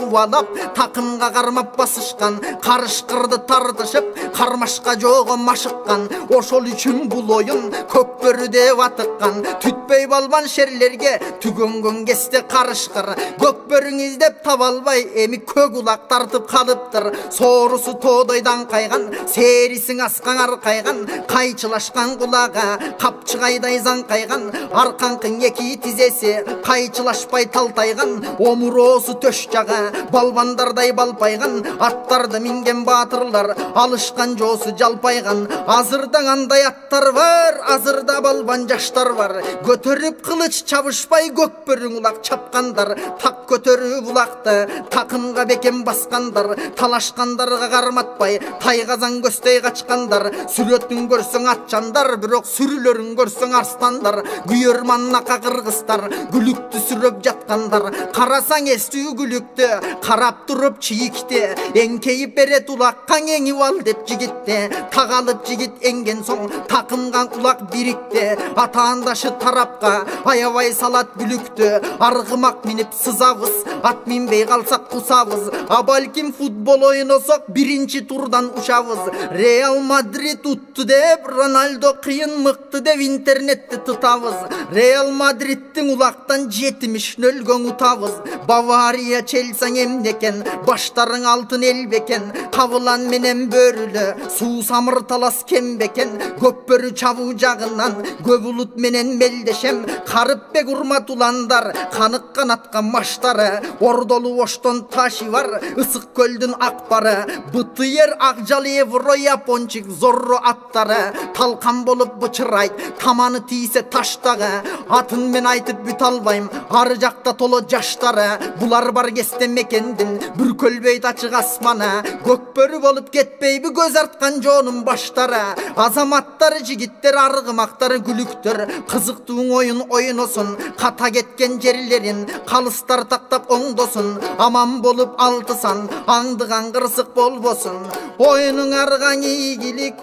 жубалап, такымга кармап басышкан, карышкырды тартышып, кармашка жого машыккан. Ошол үчүн бул оюн көк бөрү деп атыккан. Түтпөй балбан шерлерге түгөнгөн кесте карышкыр. Көк бөрүң издеп таба албай, эми көк улак тартып калыптыр. Соорусу тоодойдан кайган, серисиң аскан аркайган, кайчылашкан кулага капчыгайдай заңкайган. Арканкын эки тизеси кайчылашпай талтайган, омуроосу төш жага балбандардай балпайган. Аттарды минген баатырлар алышкан жоосу жалпайган. Азырда андай аттар бар, азырда балбан жаштар бар. Көтөрүп кылыч чабышпай көк бөрүң улак чапкандар. Так көтөрүп улакты такымга бекем баскандар. Талашкандарга карматпай тайгазан көстөй качкандар. Сүрөтүн көрсөң атчандар, бирок сүрүлөрүн көрсөң арстандар. Күйөрманнака кыргыздар күлүктү сүрөп жаткандар. Карасаң эстүү күлүктү карап туруп чийикти. Эңкейип берет улакка эңип ал деп жигитти. Тагалып жигит энген соң такымга улак бирикти. Атаандашы тарапка аябай салат бүлүктү. Аргымак минип сызабыз, ат минбей калсак кусабыз. А балким футбол ойносок биринчи турдан учабыз. Реал Мадрид утту деп, Рональдо кыйын мыкты деп интернетти тутабыз. Реал Мадридтин улактан 70 нөлгөн утабыз. Бавария Челсаң эмнекен, баштарың алтын эл бекен. Кабылан менен бөрүлө суу самыр талас кем бекен. Көп бөрү чабуу жагынан көп улут менен мелдешем. Карыпбек урматуландар каныккан атка маштары. Ордолу оштон ташы бар, ысык көлдүн акбары. БТР Акжал Евро Япончик Зорро аттары. Талкан болуп бычырайт, таманы тийсе таштагы. Атын мен айтып бүт албайм, ары жакта толо жаштары. Булар бар кесте мекендин бүркөлбөйт ачык асманы. Көк бөрү болуп кетпейби көз арткан жоонун баштары. Азаматтар, жигиттер, аргымактар, күлүктөр кызыктуу оюн ойносун. Ката кеткен жерлерин калыстар тактап оңдосун. Аман болуп алтысан, аңдыган кырсык болбосун. Оюнуң аргаң ийгилик,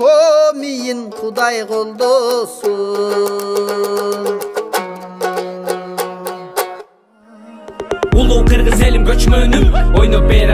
мийин Кудай колдосун. Улуу кыргыз элим көчмөнүм, ойноп бер